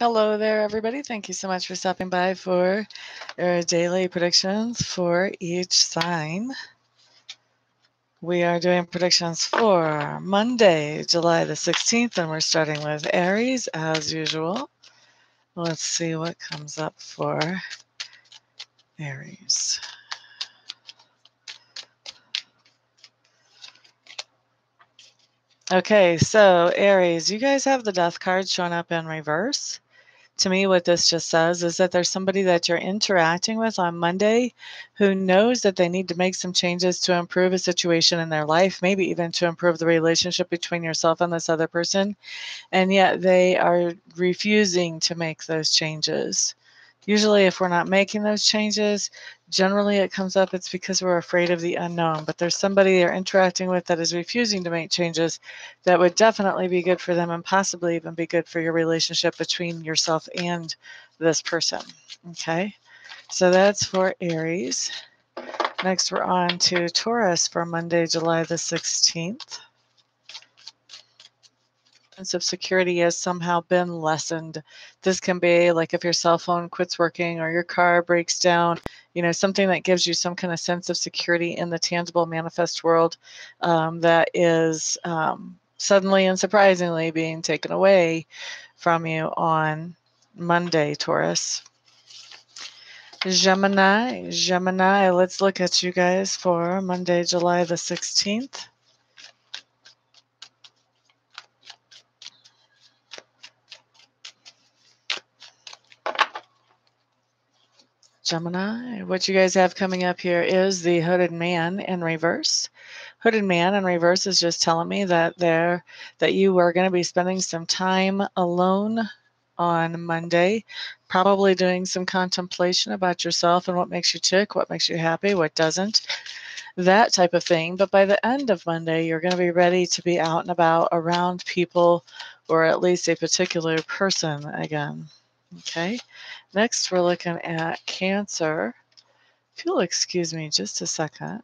Hello there, everybody. Thank you so much for stopping by for our daily predictions for each sign. We are doing predictions for Monday, July the 16th, and we're starting with Aries as usual. Let's see what comes up for Aries. Okay, so Aries, you guys have the Death card showing up in reverse. To me, what this just says is that there's somebody that you're interacting with on Monday who knows that they need to make some changes to improve a situation in their life, maybe even to improve the relationship between yourself and this other person, and yet they are refusing to make those changes. Usually, if we're not making those changes, generally it comes up, it's because we're afraid of the unknown. But there's somebody they're interacting with that is refusing to make changes that would definitely be good for them and possibly even be good for your relationship between yourself and this person. Okay, so that's for Aries. Next, we're on to Taurus for Monday, July the 16th. Sense of security has somehow been lessened. This can be like if your cell phone quits working or your car breaks down, something that gives you some kind of sense of security in the tangible manifest world that is suddenly and surprisingly being taken away from you on Monday, Taurus. Gemini, let's look at you guys for Monday, July the 16th. Gemini, what you guys have coming up here is the Hooded Man in reverse. Hooded Man in reverse is just telling me that you are going to be spending some time alone on Monday, probably doing some contemplation about yourself and what makes you tick, what makes you happy, what doesn't, that type of thing. But by the end of Monday, you're going to be ready to be out and about around people, or at least a particular person again. Okay. Next, we're looking at Cancer. If you'll excuse me just a second,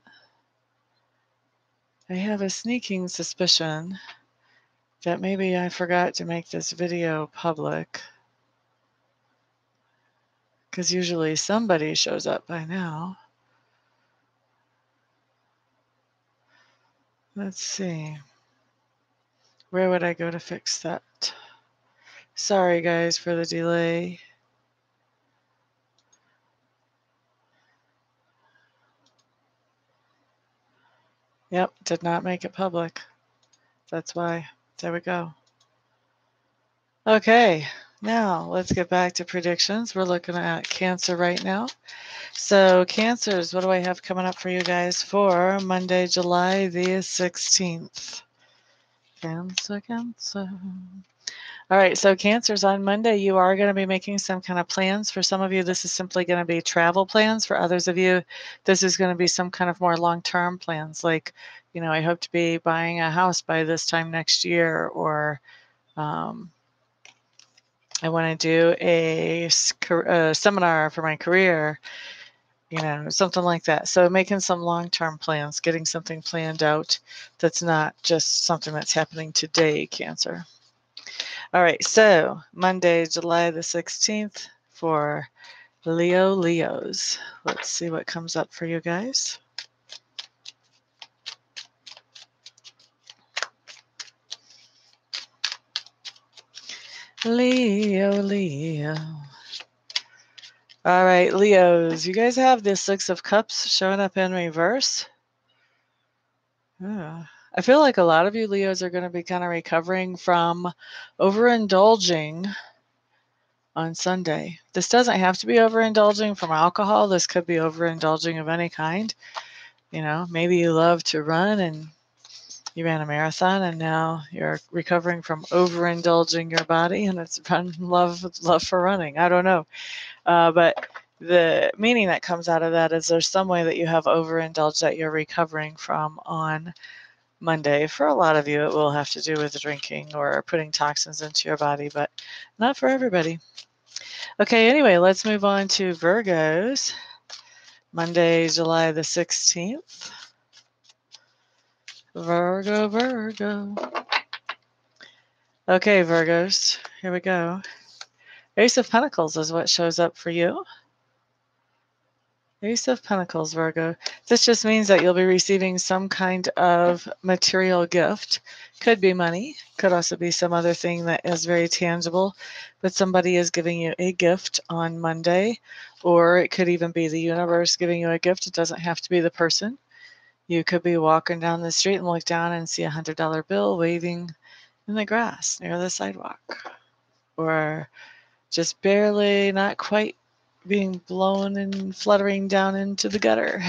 I have a sneaking suspicion that maybe I forgot to make this video public, because usually somebody shows up by now. Let's see. Where would I go to fix that? Sorry, guys, for the delay. Yep, did not make it public. That's why. There we go. Okay, now let's get back to predictions. We're looking at Cancer right now. So Cancers, what do I have coming up for you guys for Monday, July the 16th? Cancer. All right, so Cancers, on Monday, you are going to be making some kind of plans. For some of you, this is simply going to be travel plans. For others of you, this is going to be some kind of more long-term plans, like, I hope to be buying a house by this time next year, or I want to do a seminar for my career, something like that. So making some long-term plans, getting something planned out that's not just something that's happening today, Cancer. All right, so Monday, July the 16th for Leos. Let's see what comes up for you guys. Leo. All right, Leos, you guys have the Six of Cups showing up in reverse. Yeah. I feel like a lot of you Leos are going to be kind of recovering from overindulging on Sunday. This doesn't have to be overindulging from alcohol. This could be overindulging of any kind. Maybe you love to run and you ran a marathon and now you're recovering from overindulging your body, and it's love for running. I don't know. But the meaning that comes out of that is there's some way that you have overindulged that you're recovering from on Monday. For a lot of you, it will have to do with drinking or putting toxins into your body, but not for everybody. Okay, anyway, let's move on to Virgos. Monday, July the 16th. Virgo. Okay, Virgos, here we go. Ace of Pentacles is what shows up for you. Ace of Pentacles, Virgo. This just means that you'll be receiving some kind of material gift. Could be money, could also be some other thing that is very tangible, but somebody is giving you a gift on Monday, or it could even be the universe giving you a gift. It doesn't have to be the person. You could be walking down the street and look down and see a $100 bill waving in the grass near the sidewalk, or just barely, not quite being blown and fluttering down into the gutter.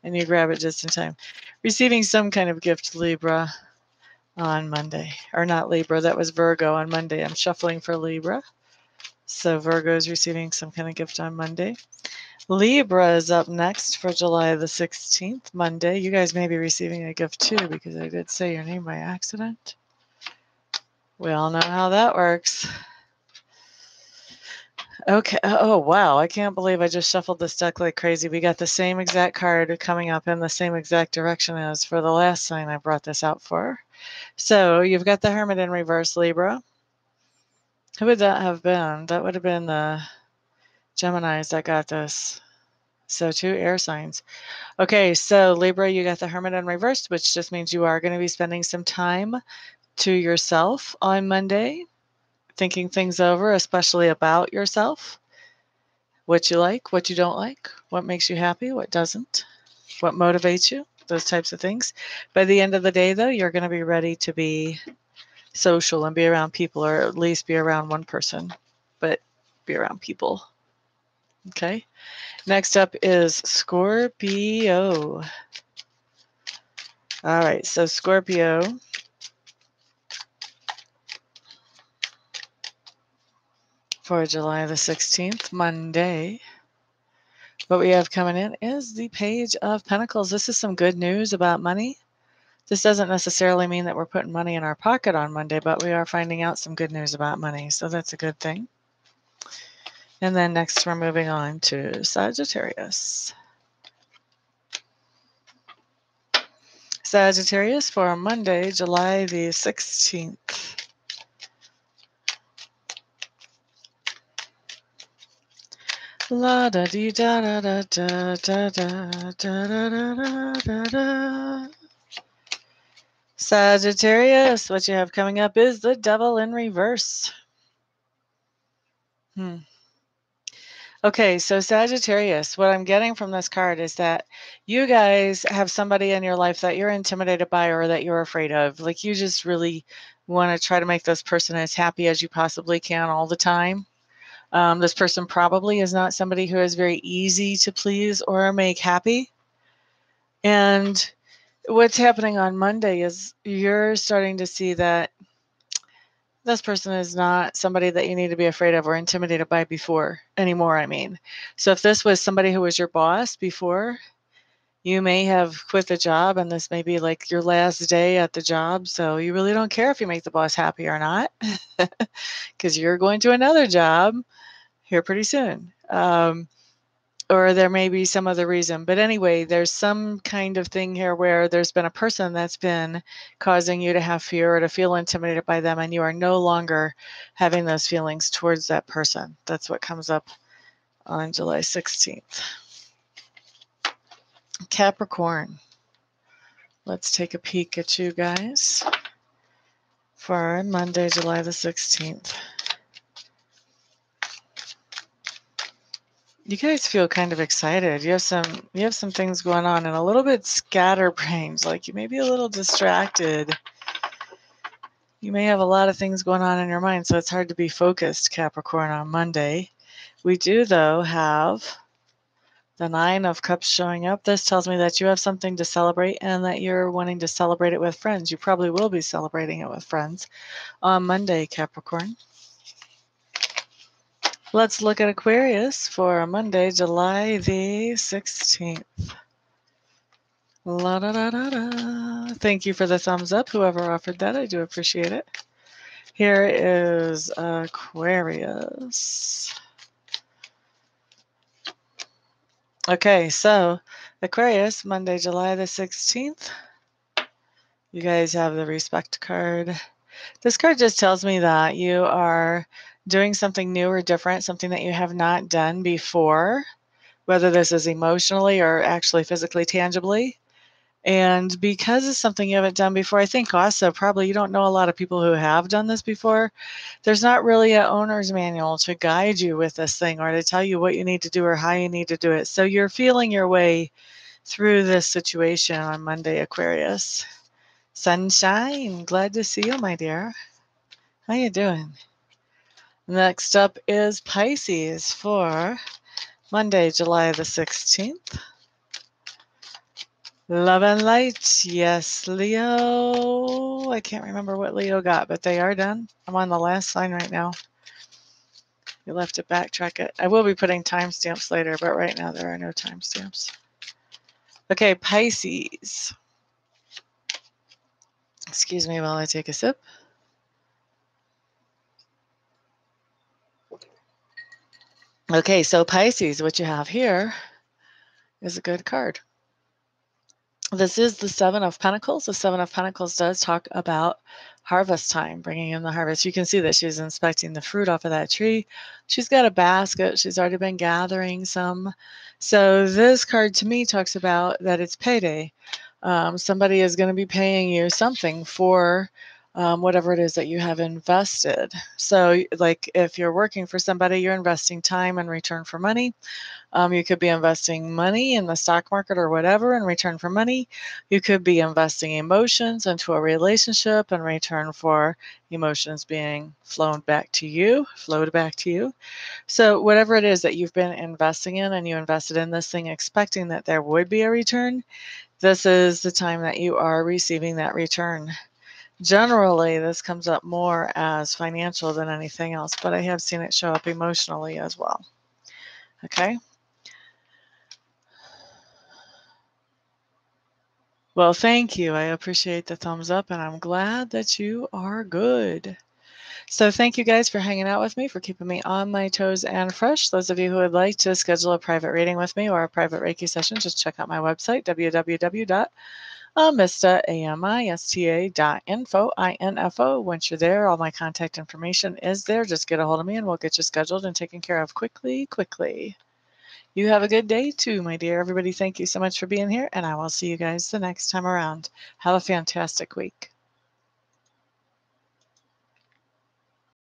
And you grab it just in time. Receiving some kind of gift, Libra, on Monday. Or not Libra, that was Virgo on Monday. I'm shuffling for Libra. So Virgo is receiving some kind of gift on Monday. Libra is up next for July the 16th, Monday. You guys may be receiving a gift too, because I did say your name by accident. We all know how that works. Okay. Oh, wow. I can't believe I just shuffled this deck like crazy. We got the same exact card coming up in the same exact direction as for the last sign I brought this out for. So you've got the Hermit in reverse, Libra. Who would that have been? That would have been the Geminis that got this. So 2 air signs. Okay, so Libra, you got the Hermit in reverse, which just means you are going to be spending some time to yourself on Monday, thinking things over, especially about yourself. What you like, what you don't like, what makes you happy, what doesn't, what motivates you, those types of things. By the end of the day, though, you're going to be ready to be social and be around people, or at least be around one person, but be around people. Okay. Next up is Scorpio. All right. So Scorpio. For July the 16th, Monday. What we have coming in is the Page of Pentacles. This is some good news about money. This doesn't necessarily mean that we're putting money in our pocket on Monday, but we are finding out some good news about money, so that's a good thing. And then next we're moving on to Sagittarius. Sagittarius for Monday, July the 16th. La da dee da da da da da da da da da da. Sagittarius, what you have coming up is the Devil in reverse. Okay, so Sagittarius, what I'm getting from this card is that you guys have somebody in your life that you're intimidated by or that you're afraid of. Like, you just really want to try to make this person as happy as you possibly can all the time. This person probably is not somebody who is very easy to please or make happy. And what's happening on Monday is you're starting to see that this person is not somebody that you need to be afraid of or intimidated by anymore, I mean. So if this was somebody who was your boss before, you may have quit the job and this may be like your last day at the job. So you really don't care if you make the boss happy or not, because you're going to another job here pretty soon. Or there may be some other reason. But anyway, there's some kind of thing here where there's been a person that's been causing you to have fear or to feel intimidated by them, and you are no longer having those feelings towards that person. That's what comes up on July 16th. Capricorn. Let's take a peek at you guys for Monday, July the 16th. You guys feel kind of excited. You have some things going on and a little bit scatterbrained, like you may be a little distracted. You may have a lot of things going on in your mind, so it's hard to be focused, Capricorn, on Monday. We do, though, have the Nine of Cups showing up. This tells me that you have something to celebrate and that you're wanting to celebrate it with friends. You probably will be celebrating it with friends on Monday, Capricorn. Let's look at Aquarius for Monday, July the 16th. La da da da da. Thank you for the thumbs up, whoever offered that. I do appreciate it. Here is Aquarius. Okay, so Aquarius, Monday, July the 16th. You guys have the Respect card. This card just tells me that you are doing something new or different, something that you have not done before, whether this is emotionally or actually physically, tangibly. And because it's something you haven't done before, I think also probably you don't know a lot of people who have done this before. There's not really an owner's manual to guide you with this thing or to tell you what you need to do or how you need to do it. So you're feeling your way through this situation on Monday, Aquarius. Sunshine, glad to see you, my dear. How you doing? Next up is Pisces for Monday, July the 16th. Love and light. Yes, Leo. I can't remember what Leo got, but they are done. I'm on the last sign right now. You'll have to backtrack it. I will be putting timestamps later, but right now there are no timestamps. Okay, Pisces. Excuse me while I take a sip. Okay, so Pisces, what you have here is a good card. This is the Seven of Pentacles. The Seven of Pentacles does talk about harvest time, bringing in the harvest. You can see that she's inspecting the fruit off of that tree. She's got a basket. She's already been gathering some. So this card to me talks about that it's payday. Somebody is going to be paying you something for whatever it is that you have invested. So like if you're working for somebody, you're investing time in return for money. You could be investing money in the stock market or whatever in return for money. You could be investing emotions into a relationship in return for emotions being flowed back to you. So whatever it is that you've been investing in and you invested in this thing expecting that there would be a return, this is the time that you are receiving that return. Generally, this comes up more as financial than anything else, but I have seen it show up emotionally as well. Okay. Well, thank you. I appreciate the thumbs up, and I'm glad that you are good. So thank you guys for hanging out with me, for keeping me on my toes and fresh. Those of you who would like to schedule a private reading with me or a private Reiki session, just check out my website, www.amista.info. Once you're there, all my contact information is there. Just get a hold of me, and we'll get you scheduled and taken care of quickly. You have a good day too, my dear. Everybody, thank you so much for being here, and I will see you guys the next time around. Have a fantastic week.